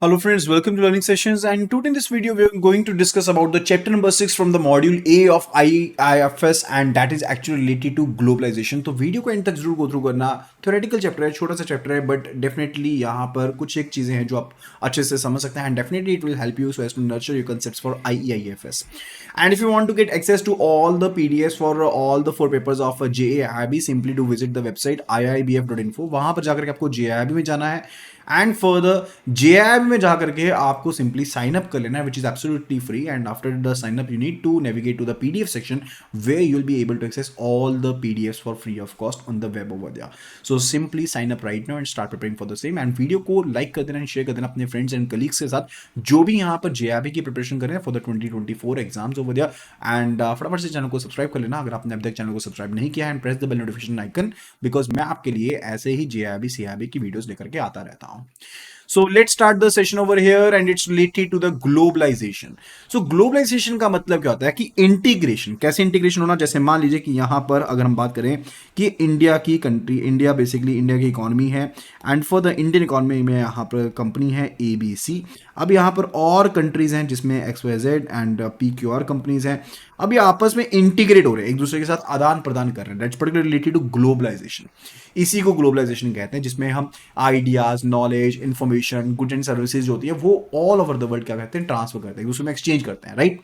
Hello friends, welcome to Learning Sessions, and today in this video we are going to discuss about the chapter number 6 from the module A of IIFS, and that is actually related to globalization. तो video को and तक जरूर go through करना। Theoretical chapter है, छोटा सा chapter है, but definitely यहाँ पर कुछ एक चीजें हैं जो आप अच्छे से समझ सकते हैं, and definitely it will help you so as to nurture your concepts for IEIFS. And if you want to get access to all the PDFs for all the 4 papers of JAIB, simply to visit the website iibf.info. वहां पर जाकर के आपको JAIB में जाना है, and further JIB में जाकर के आपको सिंपली साइन अप कर लेना है, which is absolutely free. And after the sign up you need to navigate to the PDF section where you'll be able to access all the PDFs for free of cost on the web over there. So simply sign up right now and start preparing for the same. And video को like कर देना and share कर देना अपने friends and colleagues के साथ जो भी यहाँ पर JIB की प्रिपरेशन कर रहे हैं for the 2024 exams over there. And फटाफट से चैनल को सब्सक्राइब कर लेना अगर आपने अभी तक चैनल को सब्सक्राइब नहीं किया है, and press the bell notification icon, because मैं आपके लिए ऐसे ही JIB CIB की वीडियोस लेकर के आता रहता हूँ. So let's start the session over here, and it's related to the globalization. So globalization का मतलब क्या होता है कि इंटीग्रेशन. कैसे इंटीग्रेशन होना, जैसे मान लीजिए कि यहाँ पर अगर हम बात करें कि इंडिया की कंट्री, इंडिया बेसिकली इंडिया की इकोनॉमी है, and for the Indian economy में यहाँ पर कंपनी है ABC. अब यहाँ पर और कंट्रीज हैं जिसमें XYZ एंड PQR कंपनीज हैं. अब ये आपस में इंटीग्रेट हो रहे हैं, एक दूसरे के साथ आदान प्रदान कर रहे हैं. That's particular related to globalisation. इसी को ग्लोबलाइजेशन कहते हैं, जिसमें हम ideas, knowledge, information, goods and services जो होती है वो ऑल ओवर द वर्ल्ड क्या कहते हैं, ट्रांसफर करते हैं, दूसरे में एक्सचेंज करते हैं, राइट.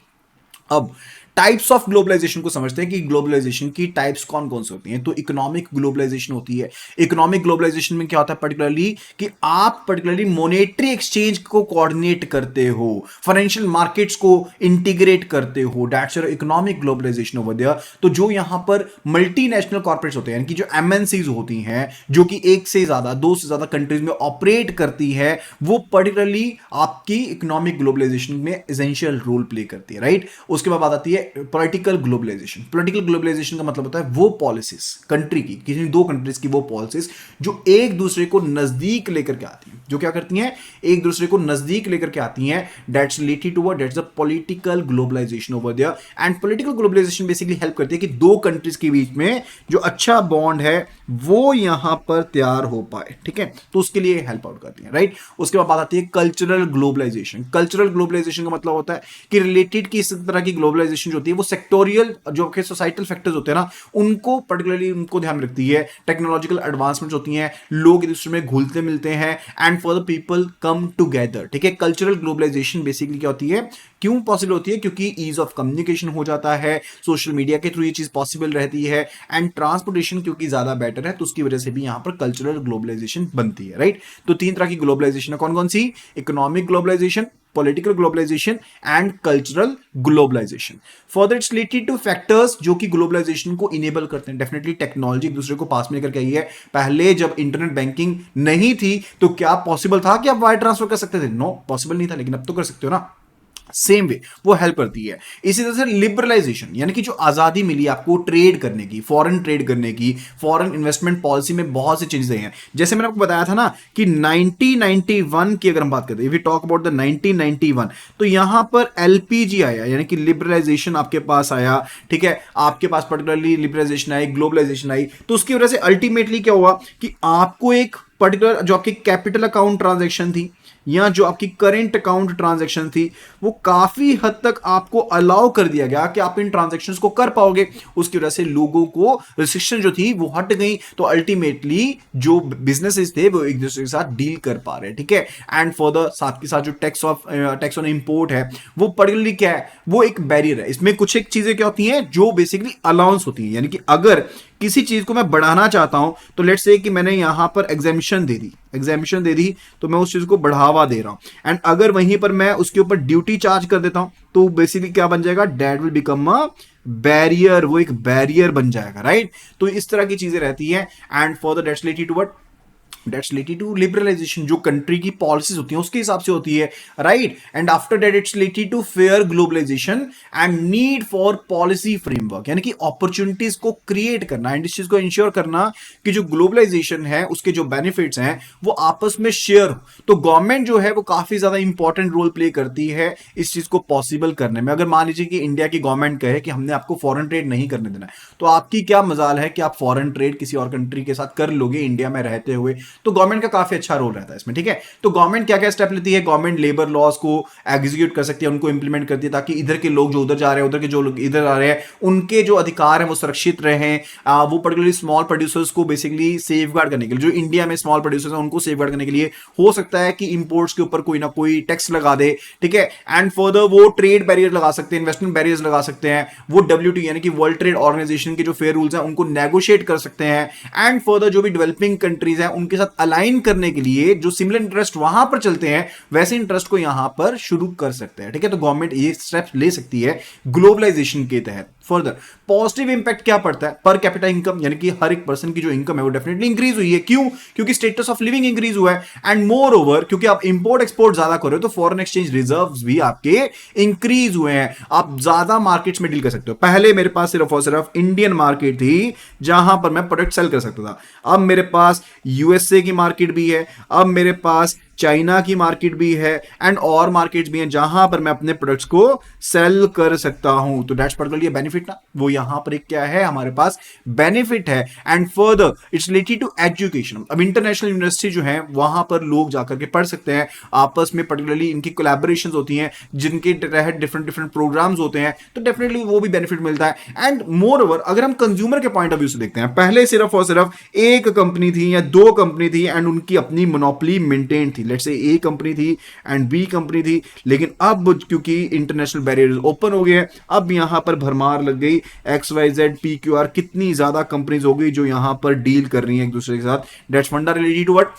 अब टाइप्स ऑफ ग्लोबलाइजेशन को समझते हैं कि ग्लोबलाइजेशन की टाइप्स कौन कौन सी होती हैं. तो इकोनॉमिक ग्लोबलाइजेशन होती है. इकोनॉमिक ग्लोबलाइजेशन में क्या होता है पर्टिकुलरली कि आप पर्टिकुलरली मॉनेटरी एक्सचेंज को कोऑर्डिनेट करते हो, फाइनेंशियल मार्केट्स को इंटीग्रेट करते हो. That's your economic globalisation over there. तो जो यहां पर मल्टीनेशनल कॉर्पोरेट्स होते हैं, यानी कि जो MNCs होती हैं, जो कि एक से ज्यादा, दो से ज्यादा कंट्रीज में ऑपरेट करती है, वो पर्टिकुलरली आपकी इकोनॉमिक ग्लोबलाइजेशन में एसेंशियल रोल प्ले करती है, राइट. उसके बाद बात आती है पॉलिटिकल ग्लोबलाइजेशन. पॉलिटिकल ग्लोबलाइजेशन का मतलब होता है वो पॉलिसीज कंट्री की, किसी दो कंट्रीज की वो पॉलिसीज जो एक दूसरे को नजदीक लेकर के आती हैं, जो क्या करती हैं, एक दूसरे को नजदीक लेकर के आती हैं. That's related to what, that's the political globalisation over there. And political globalisation basically help करती है कि दो कंट्रीज के बीच में जो अच्छा बॉन्ड है वो यहां पर तैयार हो पाए, ठीक है. तो उसके लिए हेल्प आउट करती है, राइट. उसके बाद बात आती है कल्चरल ग्लोबलाइजेशन. कल्चरल ग्लोबलाइजेशन का मतलब होता है कि रिलेटेड की इस तरह की ग्लोबलाइजेशन जो होती है वो सेक्टोरियल जो के सोसाइटल फैक्टर्स होते हैं ना, उनको पर्टिकुलरली उनको ध्यान रखती है. टेक्नोलॉजिकल एडवांसमेंट्स होती हैं, लोग एक दूसरे में घुलते मिलते हैं, and for the people come together, ठीक है. कल्चरल ग्लोबलाइजेशन बेसिकली क्या होती है, क्यों पॉसिबल होती है, क्योंकि ईज ऑफ कम्युनिकेशन हो जाता है, सोशल मीडिया के थ्रू ये चीज पॉसिबल रहती है, एंड ट्रांसपोर्टेशन क्योंकि ज्यादा बेटर है, तो उसकी वजह से भी यहां पर कल्चरल ग्लोबलाइजेशन बनती है, राइट. तो तीन तरह की ग्लोबलाइजेशन है. कौन कौन सी? Economic globalisation, political globalisation and cultural globalisation. Further it's related to factors जो कि ग्लोबलाइजेशन को इनेबल करते हैं. डेफिनेटली टेक्नोलॉजी एक दूसरे को पास में लेकर आई है. पहले जब इंटरनेट बैंकिंग नहीं थी तो क्या पॉसिबल था कि आप वायर ट्रांसफर कर सकते थे? नो, पॉसिबल नहीं था, लेकिन अब तो कर सकते हो ना. सेम वे वो हेल्प करती है. इसी तरह से लिबरलाइजेशन, यानी कि जो आजादी मिली आपको ट्रेड करने की, फॉरेन ट्रेड करने की, फॉरेन इन्वेस्टमेंट पॉलिसी में बहुत सी चेंजेस आई हैं. जैसे मैंने आपको बताया था ना कि 1991 की अगर हम बात करते हैं, वी टॉक अबाउट द 1991, तो यहां पर LPG आया, यानी कि लिबरलाइजेशन आपके पास आया, ठीक है. आपके पास पर्टिकुलरली लिबरलाइजेशन आई, ग्लोबलाइजेशन आई. तो उसकी वजह से अल्टीमेटली क्या हुआ कि आपको एक पर्टिकुलर जो आपकी कैपिटल अकाउंट ट्रांजेक्शन थी या जो आपकी करेंट अकाउंट ट्रांजैक्शन थी, वो काफी हद तक आपको अलाउ कर दिया गया कि आप इन ट्रांजैक्शंस को कर पाओगे. उसकी वजह से लोगों को रिस्ट्रिक्शन जो थी वो हट गई. तो अल्टीमेटली जो बिजनेसेस थे वो एक दूसरे के साथ डील कर पा रहे हैं, ठीक है. एंड फॉर द साथ के साथ जो टैक्स ऑन इंपोर्ट है वो पर्टिकुलरली क्या है, वो एक बैरियर है. इसमें कुछ एक चीजें क्या होती हैं जो बेसिकली अलाउंस होती हैं, यानी कि अगर किसी चीज को मैं बढ़ाना चाहता हूं तो लेट्स से कि मैंने यहां पर एग्जामिशन दे दी तो मैं उस चीज को बढ़ावा दे रहा हूं. एंड अगर वहीं पर मैं उसके ऊपर ड्यूटी चार्ज कर देता हूं तो बेसिकली क्या बन जाएगा, that will become a barrier. वो एक बैरियर बन जाएगा, राइट. तो इस तरह की चीजें रहती है. And for the that's related to what, that's related to liberalisation, जो कंट्री की पॉलिसीज होती हैं उसके हिसाब से होती है, right. And after that it's related to fair globalisation and need for policy framework, यानी कि अपॉर्चुनिटीज को क्रिएट करना एंड इस चीज को इंश्योर करना कि जो ग्लोबलाइजेशन है उसके जो बेनिफिट्स हैं वो आपस में शेयर हो. तो गवर्नमेंट जो है वो काफी ज्यादा इंपॉर्टेंट रोल प्ले करती है इस चीज को पॉसिबल करने में. अगर मान लीजिए कि इंडिया की गवर्नमेंट कहे कि हमने आपको फॉरेन ट्रेड नहीं करने देना है, तो आपकी क्या मजाल है कि आप फॉरेन ट्रेड किसी और कंट्री के साथ कर लोगे इंडिया में रहते हुए. तो गवर्नमेंट का काफी अच्छा रोल रहता है इसमें, ठीक है। तो गवर्नमेंट क्या क्या स्टेप लेती है, गवर्नमेंट लेबर लॉज को एग्जीक्यूट कर सकती है, उनको इंप्लीमेंट करती है, ताकि इधर के लोग जो उधर जा रहे हैं, उधर के जो लोग इधर आ रहे हैं, उनके जो अधिकार है वो सुरक्षित रहे। वो पर्टिकुलरली स्मॉल प्रोड्यूसर्स को बेसिकली सेफ गार्ड करने के लिए, जो इंडिया में स्मॉल प्रोड्यूसर्स हैं उनको सेफ गार्ड करने के लिए हो सकता है कि इंपोर्ट्स के ऊपर कोई ना कोई टैक्स लगा दे, ठीक है। एंड फर्दर वो ट्रेड बैरियर लगा सकते हैं, इन्वेस्टमेंट बैरियर्स लगा सकते हैं, वो WTO यानी कि वर्ल्ड ट्रेड ऑर्गेनाइजेशन के जो फेयर रूल्स हैं उनको नेगोशिएट कर सकते हैं। एंड फर्दर जो भी डेवलपिंग कंट्रीज हैं उनके साथ अलाइन करने के लिए जो सिमिलर इंटरेस्ट वहां पर चलते हैं वैसे इंटरेस्ट को यहां पर शुरू कर सकते हैं, ठीक है। तो गवर्नमेंट ये स्टेप्स ले सकती है ग्लोबलाइजेशन के तहत। फर्दर पॉजिटिव इंपैक्ट क्या पड़ता है, पर कैपिटा इनकम, यानी कि हर एक पर्सन की जो इनकम है वो डेफिनेटली इंक्रीज हुई है। क्यों? क्योंकि स्टेटस ऑफ लिविंग इंक्रीज हुआ है। एंड मोर ओवर क्योंकि आप इंपोर्ट एक्सपोर्ट ज्यादा कर रहे हो तो फॉरेन एक्सचेंज रिजर्व्स भी आपके इंक्रीज हुए हैं, आप ज्यादा मार्केट्स में डील कर सकते हो। पहले मेरे पास सिर्फ और सिर्फ इंडियन मार्केट थी जहां पर मैं प्रोडक्ट सेल कर सकता था, अब मेरे पास USA की मार्केट भी है, अब मेरे पास चाइना की मार्केट भी है, एंड और मार्केट्स भी हैं जहां पर मैं अपने प्रोडक्ट्स को सेल कर सकता हूं। तो दैट्स पर्टिकुलरली बेनिफिट ना, वो यहां पर एक क्या है हमारे पास बेनिफिट है। And further it's related to education. अब इंटरनेशनल यूनिवर्सिटी जो है वहां पर लोग जाकर के पढ़ सकते हैं, आपस में पर्टिकुलरली इनकी कोलैबोरेशंस होती हैं जिनके तहत डिफरेंट डिफरेंट प्रोग्राम्स होते हैं, तो डेफिनेटली वो भी बेनिफिट मिलता है। एंड मोर ओवर अगर हम कंज्यूमर के पॉइंट ऑफ व्यू से देखते हैं, पहले सिर्फ और सिर्फ एक कंपनी थी या दो कंपनी थी एंड उनकी अपनी मोनोपोली मेंटेन थी, लेट्स से ए कंपनी थी एंड बी कंपनी थी। लेकिन अब क्योंकि इंटरनेशनल बैरियर्स ओपन हो गए हैं, अब यहां पर भरमार लग गई, XYZ PQR कितनी ज्यादा कंपनीज हो गई जो यहां पर डील कर रही हैं एक दूसरे के साथ। दैट्स फंडा रिलेटेड टू व्हाट,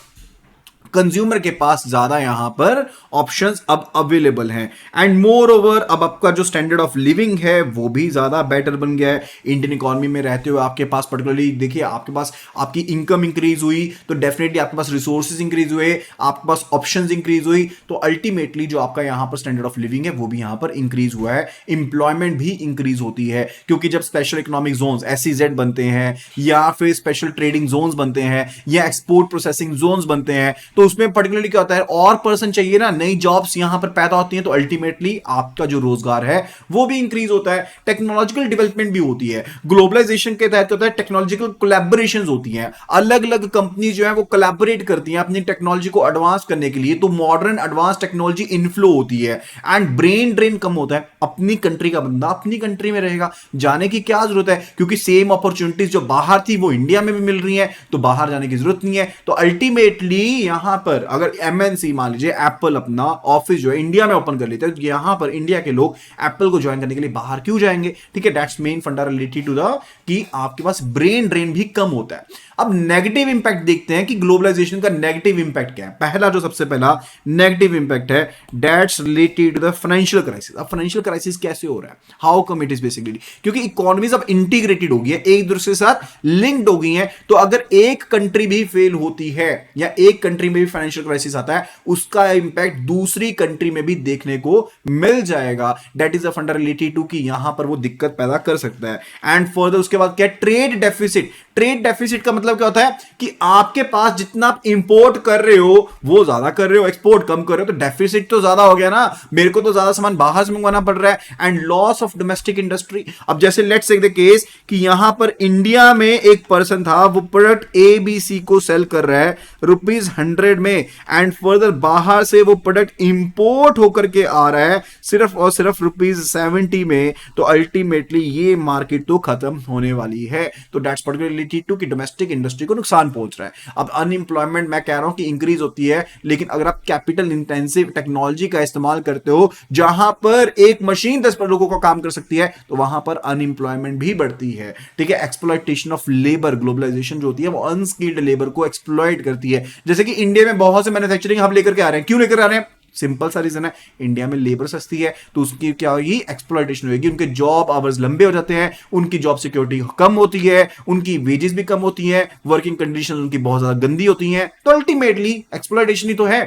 कंज्यूमर के पास ज्यादा यहां पर ऑप्शंस अब अवेलेबल हैं। एंड मोर ओवर अब आपका जो स्टैंडर्ड ऑफ लिविंग है वो भी ज्यादा बेटर बन गया है। इंडियन इकोनॉमी में रहते हुए आपके पास पर्टिकुलरली देखिए, आपके पास आपकी इनकम इंक्रीज हुई तो डेफिनेटली आपके पास रिसोर्सेज इंक्रीज हुए, आपके पास ऑप्शंस इंक्रीज हुई, तो अल्टीमेटली जो आपका यहां पर स्टैंडर्ड ऑफ लिविंग है वो भी यहां पर इंक्रीज हुआ है। इंप्लॉयमेंट भी इंक्रीज होती है क्योंकि जब स्पेशल इकोनॉमिक जोन्स SEZ बनते हैं या फिर स्पेशल ट्रेडिंग जोन्स बनते हैं या एक्सपोर्ट प्रोसेसिंग जोन्स बनते हैं, तो उसमें पर्टिकुलरली क्या होता है, और पर्सन चाहिए ना, नई जॉब्स यहां पर पैदा होती हैं, तो अल्टीमेटली आपका जो रोजगार है वो भी इंक्रीज होता है। टेक्नोलॉजिकल डेवलपमेंट भी होती है। ग्लोबलाइजेशन के तहत होता है टेक्नोलॉजिकल कोलैबोरेशंस होती हैं, अलग अलग कंपनी जो है वो कोलैबोरेट करती हैं अपनी टेक्नोलॉजी को एडवांस करने के लिए, तो मॉडर्न एडवांस टेक्नोलॉजी इनफ्लो होती है एंड ब्रेन ड्रेन कम होता है। अपनी कंट्री का बंदा अपनी कंट्री में रहेगा, जाने की क्या जरूरत है, क्योंकि सेम अपॉर्चुनिटीज जो बाहर थी वो इंडिया में भी मिल रही है, तो बाहर जाने की जरूरत नहीं है। तो अल्टीमेटली यहां पर अगर MNC मान लीजिए एप्पल अपना ऑफिस जो है इंडिया में ओपन कर लेते हैं, तो यहां पर इंडिया के लोग एप्पल को ज्वाइन करने के लिए बाहर क्यों जाएंगे, ठीक है। दैट्स मेन फंडा रिलेटेड टू द कि आपके पास ब्रेन ड्रेन भी कम होता है। अब नेगेटिव इंपैक्ट देखते हैं कि ग्लोबलाइजेशन का नेगेटिव इंपैक्ट क्या है। पहला जो सबसे पहला नेगेटिव इंपैक्ट है that's related to the financial crisis. अब फाइनेंशियल क्राइसिस कैसे हो रहा है, how come it is basically, क्योंकि इकोनॉमीज अब इंटीग्रेटेड हो गई है, एक दूसरे के साथ लिंक्ड हो गई हैं, तो अगर एक कंट्री भी फेल होती है या एक कंट्री में भी फाइनेंशियल क्राइसिस आता है, उसका इंपैक्ट दूसरी कंट्री में भी देखने को मिल जाएगा। दैट इज अ फंडा रिलेटेड टू कि यहां पर वो दिक्कत पैदा कर सकता है। एंड फर्दर उसके बाद क्या, ट्रेड डेफिसिट। ट्रेड डेफिसिट का मतलब क्या होता है कि आपके पास जितना आप इंपोर्ट कर रहे हो वो ज्यादा कर रहे हो, एक्सपोर्ट कम कर रहे हो, तो डेफिसिट तो ज्यादा हो गया ना, मेरे को तो ज्यादा सामान बाहर से मंगवाना पड़ रहा है। And loss of domestic industry. अब जैसे लेट्स टेक द केस कि यहां पर इंडिया में एक पर्सन था, वो प्रोडक्ट ABC को सेल कर रहा है ₹100 में, एंड फर्दर बाहर से वो प्रोडक्ट इंपोर्ट होकर के आ रहा है सिर्फ और सिर्फ ₹70 में, तो अल्टीमेटली ये मार्केट तो खत्म होने वाली है। तो दैट्स पर्टिकुलरली टू कि डोमेस्टिक इंडस्ट्री को नुकसान पहुंच रहा है। अब अनएम्प्लॉयमेंट मैं कह रहा हूं कि इंक्रीज होती है, लेकिन अगर आप कैपिटल इंटेंसिव टेक्नोलॉजी का इस्तेमाल करते हो जहां पर एक मशीन 10 लोगों का काम कर सकती है, तो वहां पर अनएम्प्लॉयमेंट भी बढ़ती है, ठीक है। एक्सप्लॉयटेशन ऑफ लेबर, ग्लोबलाइजेशन जो होती है वो अनस्किल्ड लेबर को एक्सप्लॉयट करती है। जैसे कि इंडिया में बहुत से मैन्युफैक्चरिंग हब लेकर के आ रहे हैं, क्यों लेकर आ रहे हैं, सिंपल सा रीजन है, इंडिया में लेबर सस्ती है, तो उसकी क्या होगी, एक्सप्लॉयटेशन होगी, उनके जॉब आवर्स लंबे हो जाते हैं, उनकी जॉब सिक्योरिटी कम होती है, उनकी वेजेस भी कम होती हैं, वर्किंग कंडीशन उनकी बहुत ज्यादा गंदी होती हैं, तो अल्टीमेटली एक्सप्लॉयटेशन ही तो है।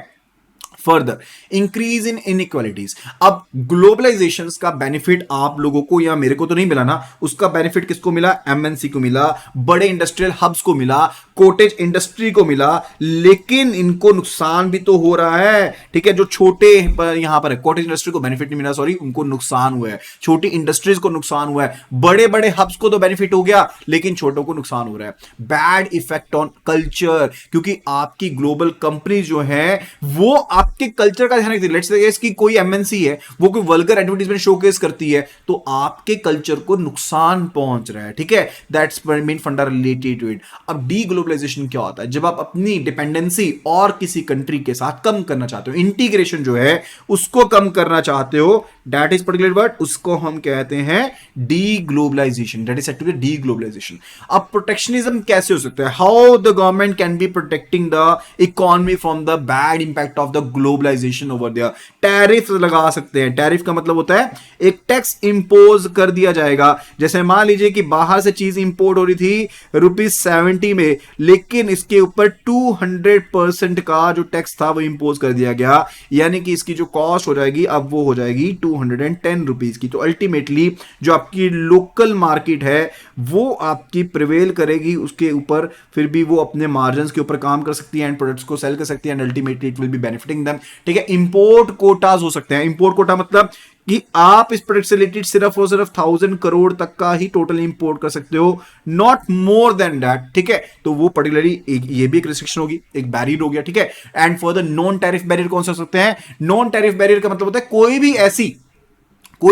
Further increase in inequalities. अब ग्लोबलाइजेशन का बेनिफिट आप लोगों को या मेरे को तो नहीं मिला ना, उसका बेनिफिट किसको मिला? एमएनसी को मिला, बड़े इंडस्ट्रियल हब्स को मिला, कोटेज इंडस्ट्री को मिला, लेकिन इनको नुकसान भी तो हो रहा है। ठीक है, जो छोटे यहां पर है, कोटेज इंडस्ट्री को बेनिफिट नहीं मिला, सॉरी, उनको नुकसान हुआ है, छोटी इंडस्ट्रीज को नुकसान हुआ है, बड़े बड़े हब्स को तो बेनिफिट हो गया लेकिन छोटों को नुकसान हो रहा है। बैड इफेक्ट ऑन कल्चर, क्योंकि आपकी ग्लोबल कंपनी जो है वो आपके कल्चर का ध्यान रखती है। लेट्स से इसकी कोई एमएनसी है, वो कोई वल्गर एडवर्टाइजमेंट शोकेस करती है, तो आपके कल्चर को नुकसान पहुंच रहा है। ठीक है, दैट्स मेन फंडा रिलेटेड टू इट। अब डी ग्लोबलाइजेशन क्या होता है? जब आप अपनी डिपेंडेंसी और किसी कंट्री के साथ कम करना चाहते हो, इंटीग्रेशन जो है उसको कम करना चाहते हो, दैट इज पर्टिकुलर वर्ड, उसको हम कहते हैं deglobalization. That is said to be deglobalization. अब प्रोटेक्शनिज्म कैसे हो सकता है? How the government can be protecting the economy from the bad impact of the globalization over there. Tariff लगा सकते हैं। टैरिफ का मतलब होता है एक टैक्स इंपोज कर दिया जाएगा। जैसे मान लीजिए कि बाहर से चीज इंपोर्ट हो रही थी ₹70 में, लेकिन इसके ऊपर 200% का जो टैक्स था वो इंपोज कर दिया गया, यानी कि इसकी जो कॉस्ट हो जाएगी अब वो हो जाएगी ₹210 की। तो अल्टीमेटली जो आपकी लोकल मार्केट है वो आपकी प्रिवेल करेगी उसके ऊपर, फिर भी वो अपने मार्जिन के ऊपर काम कर सकती है एंड प्रोडक्ट्स को सेल कर सकती है and ultimately it will be benefiting them. ठीक है, इंपोर्ट कोटाज हो सकते हैं। इंपोर्ट कोटा मतलब कि आप इस प्रोडक्ट से रिलेटेड सिर्फ और सिर्फ 1000 करोड़ तक का ही टोटल इंपोर्ट कर सकते हो, नॉट मोर देन दैट। ठीक है, तो वो पर्टिकुलरली ये भी एक रिस्ट्रिक्शन होगी, एक बैरियर हो गया। ठीक है, and for the non tariff barrier कौन से हो सकते हैं? नॉन टैरिफ बैरियर का मतलब होता है कोई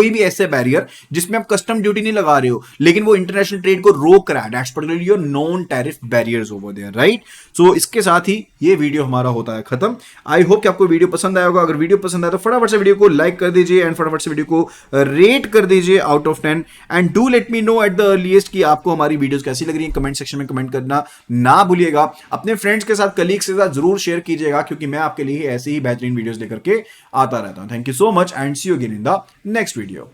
भी ऐसे बैरियर जिसमें आप कस्टम ड्यूटी नहीं लगा रहे हो लेकिन वो इंटरनेशनल ट्रेड को रोक रहा है, that's particularly your non tariff barriers over there, right? So इसके साथ ही ये वीडियो हमारा होता है खत्म। आई होप कि आपको वीडियो पसंद आया होगा। अगर वीडियो पसंद आया तो फटाफट से वीडियो को लाइक कर दीजिए एंड फटाफट से वीडियो को रेट कर दीजिए out of 10 and do let me know at the earliest कि आपको हमारी वीडियोस कैसी लग रही है। कमेंट सेक्शन में कमेंट करना ना भूलिएगा। अपने फ्रेंड्स के साथ, कलीग्स के साथ जरूर शेयर कीजिएगा, क्योंकि मैं आपके लिए ऐसी ही बेहतरीन वीडियोस लेकर के आता रहता हूं। Thank you so much and see you again in the next video.